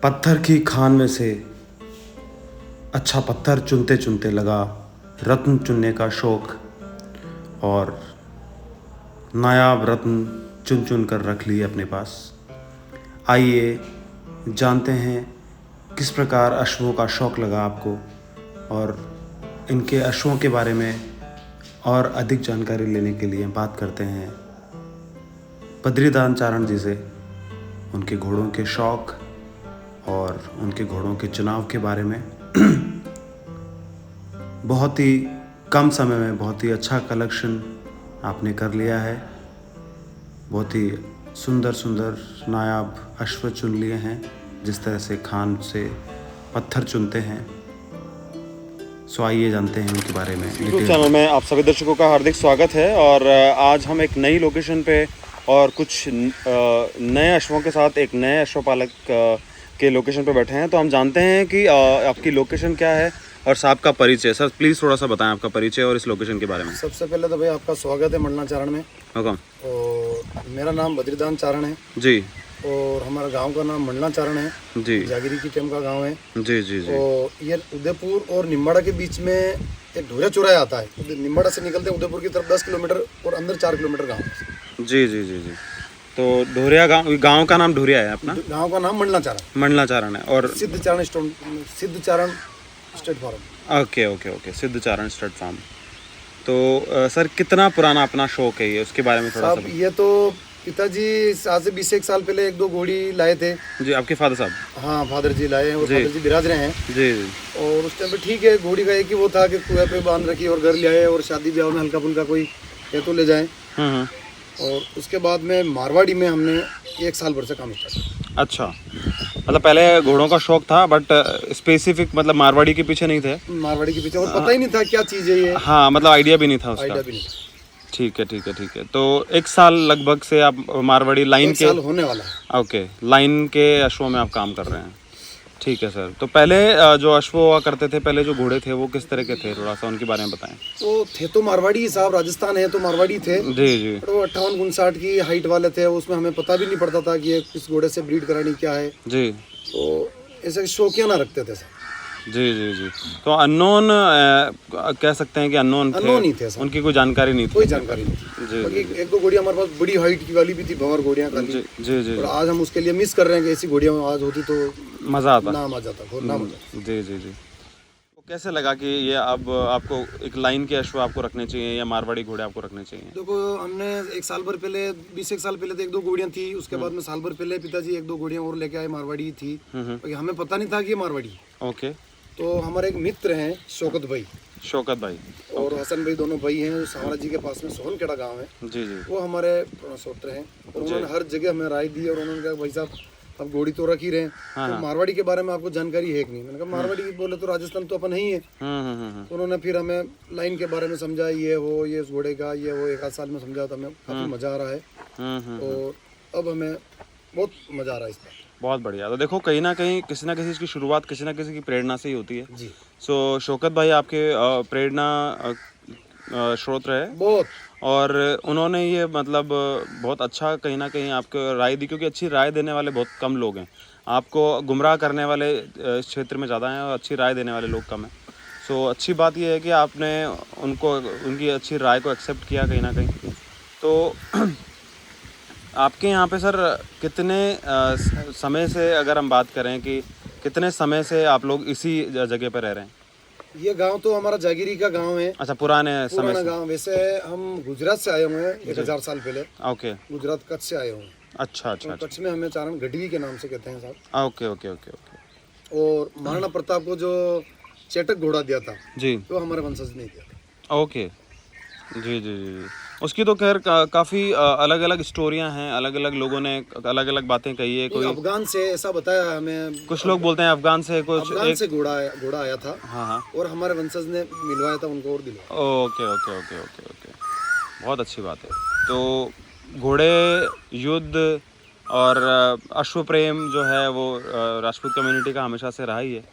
पत्थर की खान में से अच्छा पत्थर चुनते चुनते लगा रत्न चुनने का शौक, और नायाब रत्न चुन चुन कर रख लिए अपने पास। आइए जानते हैं किस प्रकार अश्वों का शौक लगा आपको, और इनके अश्वों के बारे में और अधिक जानकारी लेने के लिए बात करते हैं बद्रीदान चारण जी से, उनके घोड़ों के शौक और उनके घोड़ों के चुनाव के बारे में। बहुत ही कम समय में बहुत ही अच्छा कलेक्शन आपने कर लिया है। बहुत ही सुंदर सुंदर नायाब अश्व चुन लिए हैं, जिस तरह से खान से पत्थर चुनते हैं। सो आइए जानते हैं उनके बारे में। यूट्यूब चैनल में आप सभी दर्शकों का हार्दिक स्वागत है। और आज हम एक नई लोकेशन पे और कुछ नए अश्वों के साथ एक नए अश्वपालक के लोकेशन पे बैठे हैं। तो हम जानते हैं कि आपकी लोकेशन क्या है और साहब का परिचय। सर प्लीज़ थोड़ा सा बताएं आपका परिचय और इस लोकेशन के बारे में। सबसे पहले तो भाई आपका स्वागत है मंडला चारण में। हुकम। और मेरा नाम बद्रीदान चारण है जी। और हमारा गांव का नाम मंडला चारण है जी। जागिरी की टेम का गांव है। जी जी जी। और ये उदयपुर और निम्बाड़ा के बीच में एक ढोरिया चौराहा आता है। निम्बाड़ा से निकलते हैं उदयपुर की तरफ 10 किलोमीटर और अंदर 4 किलोमीटर गाँव है। जी जी जी जी। तो ढोरिया गाँव का नाम ढोरिया है अपना? गाँव का नाम मंडला चारण। मंडला चारण है। और Siddh Charan state farm. Okay okay okay, Siddh Charan state farm. तो सर कितना पुराना अपना शौक है ये, उसके बारे में थोड़ा सा। ये तो पिताजी आज से 20 एक साल पहले 1-2 घोड़ी लाए थे। जी, आपके फादर साहब? हाँ, फादर जी लाए हैं और फादर जी बिराज रहे हैं। जी जी। और उस टाइम पे ठीक है, घोड़ी का एक ही वो था कि कुएं पे बांध रखी और घर ले आए और शादी ब्याह में हल्का फुल्का कोई ये तो ले जाए। और उसके बाद में मारवाड़ी में हमने 1 साल भर से काम स्टार्ट। अच्छा, मतलब पहले घोड़ों का शौक था बट स्पेसिफिक मतलब मारवाड़ी के पीछे नहीं थे? मारवाड़ी के पीछे और पता ही नहीं था क्या चीज़ है ये। हाँ, मतलब आइडिया भी नहीं था उसका। आइडिया भी नहीं था। ठीक है ठीक है ठीक है। तो 1 साल लगभग से आप मारवाड़ी लाइन 1 के साल होने वाला है। ओके, लाइन के अश्वों में आप काम कर रहे हैं। ठीक है सर। तो पहले जो अश्व हुआ करते थे, पहले जो घोड़े थे वो किस तरह के थे, थोड़ा सा उनके बारे में बताएं। वो थे तो मारवाड़ी साहब, राजस्थान है तो मारवाड़ी थे। जी जी। वो 58-59 की हाइट वाले थे। उसमें हमें पता भी नहीं पड़ता था कि ये किस घोड़े से ब्रीड करानी क्या है। जी। तो ऐसे शौकिया ना रखते थे सर। जी जी जी। तो अननोन कह सकते हैं कि अननोन ही थे सर। उनकी कोई जानकारी नहीं थी? कोई जानकारी नहीं थी। जी। बाकी 1-2 घोड़ियाँ हमारे पास बड़ी हाइट की वाली भी थी, भंवर घोड़ियाँ खाली। जी जी जी। और आज हम उसके लिए मिस कर रहे हैं कि ऐसी घोड़ियाँ आज होती तो मज़ा आता। नाम आ जाता, और नाम आ जाता। जी जी जी। तो कैसे लगा कि ये अब आपको एक लाइन के अश्व आपको रखने चाहिए या मारवाड़ी घोड़े आपको रखने चाहिए? देखो, हमने 1 साल भर पहले 20 एक साल पहले तो 1-2 घोड़ियाँ थी। उसके बाद में साल भर पहले पिताजी 1-2 घोड़ियाँ और लेके आए, मारवाड़ी थी। बाकी हमें पता नहीं था कि ये मारवाड़ी है। ओके। तो हमारे एक मित्र हैं शौकत भाई शौकत भाई और हसन भाई, दोनों भाई हैं। सावरा जी के पास में सोहनखेड़ा गांव है। जी जी। वो हमारे सोत्र हैं और उन्होंने हर जगह हमें राय दी। और उन्होंने कहा भाई साहब अब घोड़ी तो रख ही रहे हैं, तो मारवाड़ी के बारे में आपको जानकारी है कि नहीं? मैंने कहा मारवाड़ी बोले तो राजस्थान तो अपन ही है। तो उन्होंने फिर हमें लाइन के बारे में समझा, ये वो ये उस घोड़े का ये वो 1 आध साल में समझा। तो हमें काफ़ी मज़ा आ रहा है और अब हमें बहुत मज़ा आ रहा है इस पर। बहुत बढ़िया। तो देखो, कहीं ना कहीं किसी ना किसी की शुरुआत किसी ना किसी की प्रेरणा से ही होती है। जी। सो शौकत भाई आपके प्रेरणा स्रोत रहे बहुत। और उन्होंने ये मतलब बहुत अच्छा कहीं ना कहीं आपको राय दी, क्योंकि अच्छी राय देने वाले बहुत कम लोग हैं। आपको गुमराह करने वाले इस क्षेत्र में ज़्यादा हैं और अच्छी राय देने वाले लोग कम हैं। सो अच्छी बात यह है कि आपने उनको उनकी अच्छी राय को एक्सेप्ट किया कहीं ना कहीं। तो आपके यहाँ पे सर कितने समय से, अगर हम बात करें कि कितने समय से आप लोग इसी जगह पर रह रहे हैं? ये गांव तो हमारा जागिरी का गांव है। अच्छा, पुराना गांव। वैसे हम गुजरात से आए हुए हैं 1000 साल पहले। ओके। गुजरात कच्छ से आए हुए हैं। अच्छा अच्छा। कच्छ में हमें चारण गढ़वी के नाम से कहते हैं साहब। Okay okay okay okay. और महाराणा प्रताप को जो चेटक घोड़ा दिया था जी, तो हमारे वंशज ने दिया था। ओके। जी जी जी। उसकी तो खैर काफ़ी अलग अलग स्टोरियां हैं, अलग अलग लोगों ने अलग अलग बातें कही है। कोई अफगान से ऐसा बताया हमें। कुछ लोग बोलते हैं अफगान से, कुछ अफगान से घोड़ा आया था। हाँ। और हमारे वंशज ने मिलवाया था उनको और दिलवाया। Okay okay okay okay okay. बहुत अच्छी बात है। तो घोड़े, युद्ध और अश्व प्रेम जो है वो राजपूत कम्युनिटी का हमेशा से रहा ही है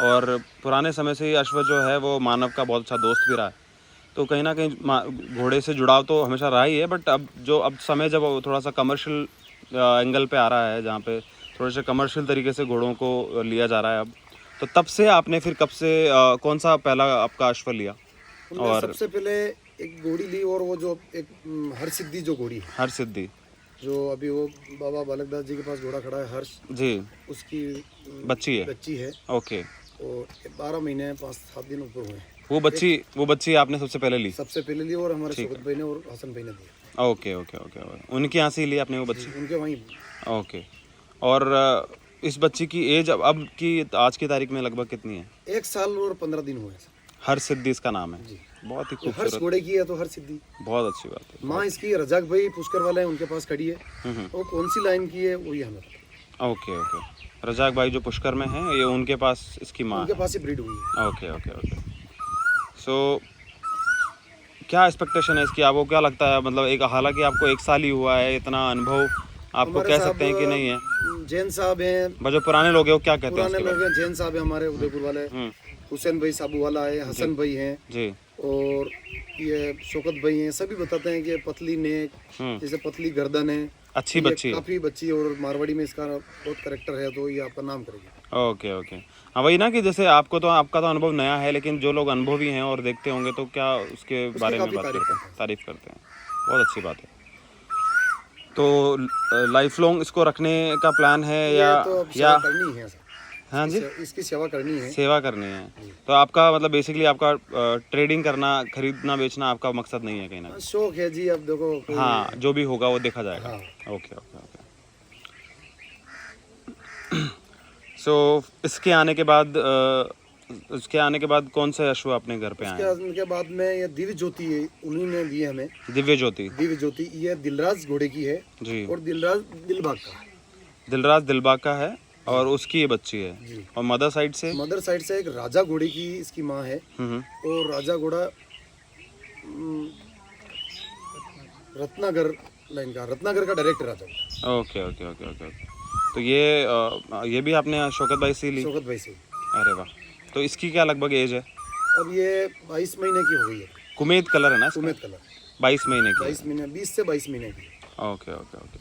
और पुराने समय से ही अश्व जो है वो मानव का बहुत अच्छा दोस्त भी रहा है। तो कहीं ना कहीं घोड़े से जुड़ाव तो हमेशा रहा ही है, बट अब समय जब थोड़ा सा कमर्शियल एंगल पे आ रहा है, जहाँ पे थोड़े से कमर्शियल तरीके से घोड़ों को लिया जा रहा है अब। तो तब से आपने फिर कब से कौन सा पहला आपका अश्व लिया? और सबसे पहले एक घोड़ी ली, और वो जो एक हर सिद्धि जो घोड़ी है, हर सिद्धि, जो अभी वो बाबा बालकदास जी के पास घोड़ा खड़ा है हर्ष जी, उसकी बच्ची है। ओके। और 12 महीने 5-7 दिन ऊपर हुए। वो बच्ची आपने सबसे पहले ली? सबसे पहले ली, और हमारे शौकत भाई ने और हसन भाई ने दिया। ओके ओके ओके, उनके यहाँ से ही ली आपने वो बच्ची? उनके वहीं। ओके। और इस बच्ची की एज अब की आज की तारीख में लगभग कितनी है? 1 साल और 15 दिन हुए। हर सिद्धि इसका नाम है जी। बहुत ही हर्ष खूबसूरत, घोड़े की है तो हर सिद्धि। बहुत अच्छी बात है। माँ इसकी रजाक भाई पुष्कर वाले हैं, उनके पास खड़ी है। वो कौन सी लाइन की है वही हमें पता है। ओके ओके, रजाक भाई जो पुष्कर में है, ये उनके पास इसकी माँ उनके पास ही ब्रीड हुई है। Okay okay okay. सो क्या एक्सपेक्टेशन है इसकी? आपको क्या लगता है, मतलब एक हालांकि आपको 1 साल ही हुआ है, इतना अनुभव आपको कह सकते हैं कि नहीं है? जैन साहब हैं, जो पुराने लोग हैं वो क्या कहते हैं पुराने उसके लोग हैं, जैन साहब हैं हमारे उदयपुर वाले, हुसैन भाई साबू वाला है, हसन भाई हैं जी, और ये शौकत भाई हैं। सभी बताते हैं कि पतली नेक, जैसे पतली गर्दन है, अच्छी ये बच्ची? काफी बच्ची, और मारवाड़ी में इसका बहुत करेक्टर है, तो ये आपका नाम करेगी। Okay okay. हाँ वही ना कि जैसे आपका तो अनुभव नया है, लेकिन जो लोग अनुभवी हैं और देखते होंगे तो क्या उसके बारे में बात करते हैं, तारीफ करते हैं। बहुत अच्छी बात है। तो लाइफ लॉन्ग इसको रखने का प्लान है या तो सेवा करनी है सर। हाँ जी, इसकी सेवा करनी है। सेवा करनी है। तो आपका मतलब बेसिकली आपका ट्रेडिंग करना, खरीदना बेचना आपका मकसद नहीं है कहीं ना? शौक है जी, अब देखो। हाँ, जो भी होगा वो देखा जाएगा। हाँ। Okay okay okay. सो इसके आने के बाद कौन से अश्व अपने घर पे आए? उनके बाद में ये दिव्य ज्योति है, उन्हीं ने दी हमें। दिव्य ज्योति? दिव्य ज्योति ये दिलराज घोड़े की है जी, और दिलराज दिलबाग का है। दिलराज दिलबाग का है और उसकी ये बच्ची है। जी। और मदर साइड से? मदर साइड से एक राजा घोड़े की इसकी माँ है, और राजा घोड़ा रत्नागर लाइन का, रत्नागर का डायरेक्ट राजा घोड़ा। Okay okay okay okay okay. तो ये भी आपने शौकत भाई से ली? शौकत भाई से। अरे वाह। तो इसकी क्या लगभग एज है? अब ये 22 महीने की हो गई है। कुमेद कलर है ना इसका? कुमेद कलर 22 महीने की? 22 महीने, 20 से 22 महीने की। Okay okay okay.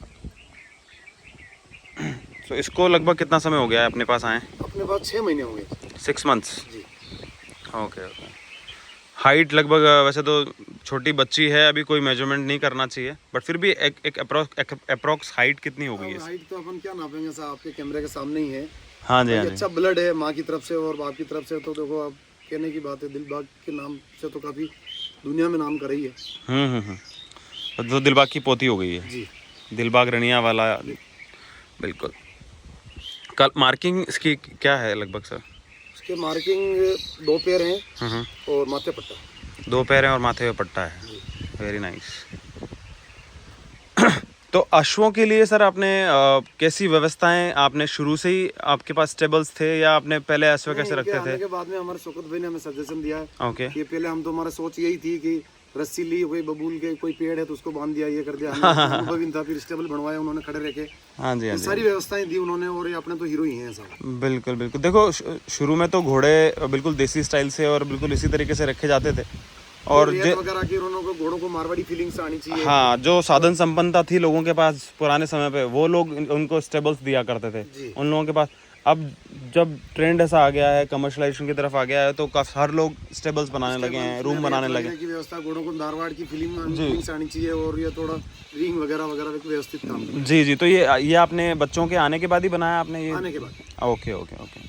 तो इसको लगभग कितना समय हो गया है अपने पास आए? अपने पास 6 महीने हो गए। 6 मंथ्स? जी। Okay okay. हाइट लगभग वैसे तो छोटी बच्ची है, अभी कोई मेजरमेंट नहीं करना चाहिए, बट फिर भी एक अप्रॉक्स हाइट कितनी हो गई है? हाइट तो अपन क्या नापेंगे साहब, आपके कैमरे के सामने ही है। हाँ जी, हाँ जी। अच्छा ब्लड है माँ की तरफ से और बाप की तरफ से, तो देखो आप कहने की बात है, दिलबाग के नाम से तो काफी दुनिया में नाम कर रही है। तो दिलबाग की पोती हो गई है जी। दिलबाग रनिया वाला, बिल्कुल। कल मार्किंग इसकी क्या है लगभग सर? इसके मार्किंग 2 पैर हैं और माथे पट्टा। 2 पैर हैं और माथे पे पट्टा है। Very nice. तो अश्वों के लिए सर आपने कैसी व्यवस्थाएं, आपने शुरू से ही आपके पास स्टेबल्स थे या आपने पहले अश्व कैसे रखते थे? के बाद में हमारे शौकत भाई ने हमें सजेशन दिया है ओके। कि पहले हम तो, हमारा सोच यही थी कि रस्सी ली, कोई बबूल के कोई पेड़ है तो उसको बांध दिया, ये कर दिया। हमें था, फिर स्टेबल बनवाया उन्होंने खड़े रखे। हाँ जी, हाँ जी। सारी व्यवस्थाएं दी उन्होंने, और ये अपने तो हीरो ही हैं साहब। बिल्कुल बिल्कुल। देखो शुरू में तो घोड़े बिल्कुल देसी स्टाइल से और बिल्कुल इसी तरीके से रखे जाते थे, और वगैरह की उन्होंने घोड़ों को मारवाड़ी फीलिंग्स आनी चाहिए। हाँ, जो साधन संपन्नता थी लोगों के पास पुराने समय पे, वो लोग उनको स्टेबल्स दिया करते थे उन लोगों के पास। अब जब ट्रेंड ऐसा आ गया है, कमर्शलाइजेशन की तरफ आ गया है, तो हर लोग स्टेबल्स बनाने लगे हैं, रूम बनाने लगे की व्यवस्था, घोड़ों को मारवाड़ की फीलिंग्स आनी चाहिए, और ये थोड़ा रिंग वगैरह वगैरह व्यवस्थित काम। जी जी। तो ये आपने बच्चों के आने के बाद ही बनाया आपने ये? आने के बाद। Okay okay okay.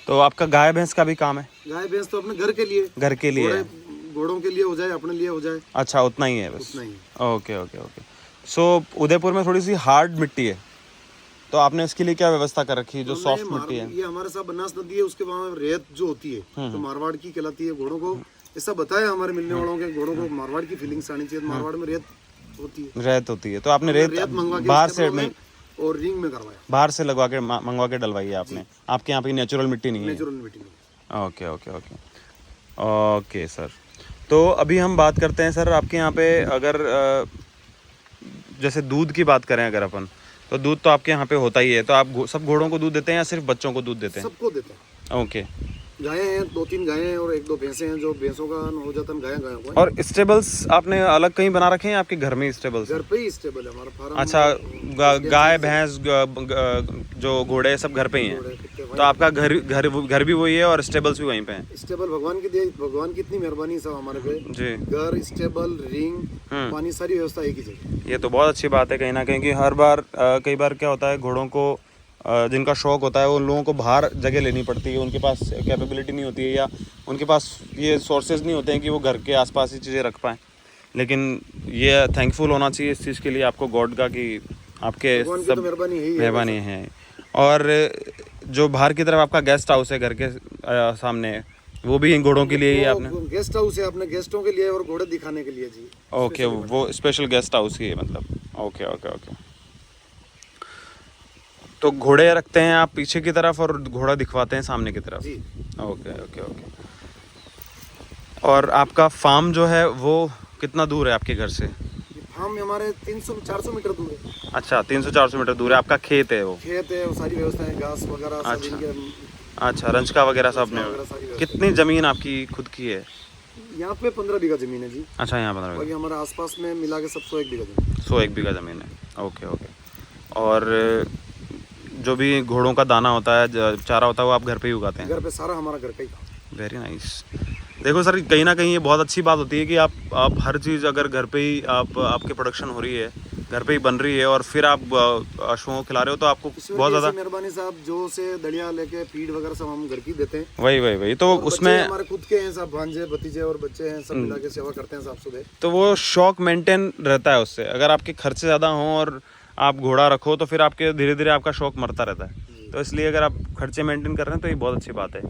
तो आपका गाय भैंस का भी काम है? गाय भैंस तो अपने घर के लिए, घर के लिए, घोड़ों के लिए हो जाए, अपने लिए हो जाए। अच्छा, उतना ही है बस? उतना ही। Okay okay okay. So Udaipur में थोड़ी सी हार्ड मिट्टी है, तो आपने इसके लिए क्या व्यवस्था कर रखी है जो सॉफ्ट मिट्टी है? ये हमारे साथ बनास नदी है, उसके वहाँ रेत जो होती है तो मारवाड़ की कहलाती है। घोड़ों को ऐसा बताया हमारे मिलने वालों के, घोड़ों को मारवाड़ की फीलिंग्स आनी चाहिए, मारवाड़ में रेत होती है। रेत होती है, तो आपने रेत बाहर से और रिंग में करवाया, बाहर से लगवा के मंगवा के डलवाई है आपने? आपके यहाँ पे नेचुरल मिट्टी नहीं है? नेचुरल मिट्टी नहीं। Okay okay okay okay sir. तो अभी हम बात करते हैं सर आपके यहाँ पे, अगर जैसे दूध की बात करें अगर अपन, तो दूध तो आपके यहाँ पे होता ही है, तो आप सब घोड़ों को दूध देते हैं या सिर्फ बच्चों को दूध देते हैं? सबको देते हैं। ओके। गायें हैं, 2-3 गायें हैं और 1-2 भैंसे हैं। जो भैंसों का हो जाता है गायों को। और स्टेबल्स आपने अलग कहीं बना रखे हैं, आपके घर में स्टेबल्स? घर पे ही स्टेबल है हमारा फार्म। अच्छा, गाय भैंस जो घोड़े सब घर पे ही हैं, तो आपका घर भी वही है और स्टेबल्स भी वहीं पे हैं? स्टेबल भगवान की इतनी मेहरबानी सब हमारे पे जी। घर, स्टेबल, रिंग, पानी, सारी व्यवस्था एक ही जगह। ये तो बहुत अच्छी बात है कहीं ना कहीं कि हर बार कई बार क्या होता है, घोड़ों को जिनका शौक होता है उन लोगों को बाहर जगह लेनी पड़ती है, उनके पास कैपेबिलिटी नहीं होती है या उनके पास ये सोर्सेज नहीं होते हैं कि वो घर के आसपास ही चीज़ें रख पाएँ। लेकिन ये थैंकफुल होना चाहिए इस चीज़ के लिए आपको गॉड का कि आपके सब मेहरबानी है। और जो बाहर की तरफ आपका गेस्ट हाउस है घर के सामने, वो भी घोड़ों के लिए ही आपने? गेस्ट हाउस है अपने गेस्टों के लिए और घोड़े दिखाने के लिए जी। ओके, वो स्पेशल गेस्ट हाउस ही है मतलब। Okay okay okay. तो घोड़े रखते हैं आप पीछे की तरफ और घोड़ा दिखवाते हैं सामने की तरफ? जी। Okay okay okay. और आपका फार्म जो है वो कितना दूर है आपके घर से? फार्म हमारे 300-400 मीटर दूर है। अच्छा, 300-400 मीटर दूर है। आपका खेत है वो? खेत है और सारी व्यवस्था है, घास वगैरह सब अच्छा। इनके। अच्छा, रंचका वगैरह सब ने? कितनी ज़मीन आपकी खुद की है? यहाँ पे 15 बीघा जमीन है जी। अच्छा, यहाँ 15 बाकी हमारे आसपास में मिला के सब 101 बीघा जमीन। 101 बीघा ज़मीन है। Okay okay. और जो भी घोड़ों का दाना होता है, चारा होता है, वो आप घर पे ही उगाते हैं? घर पे सारा हमारा घर का ही काम। Very nice. देखो सर, कहीं ना कहीं ये बहुत अच्छी बात होती है कि आप हर चीज़ अगर घर पे ही आपके प्रोडक्शन हो रही है, घर पे ही बन रही है और फिर आप पशुओं को खिला रहे हो, तो आपको बहुत ज़्यादा मेहरबानी साहब, जो से दलिया लेके फीड वगैरह सब हम घर की देते हैं। वही तो उसमें हमारे खुद के हैं सब, भांजे भतीजे और बच्चे हैं, सब मिला के सेवा करते हैं साफ सुबह। तो वो शौक मेंटेन रहता है उससे। अगर आपके खर्चे ज़्यादा हों और आप घोड़ा रखो तो फिर आपके धीरे धीरे आपका शौक मरता रहता है। तो इसलिए अगर आप खर्चे मेंटेन कर रहे हैं तो ये बहुत अच्छी बात है।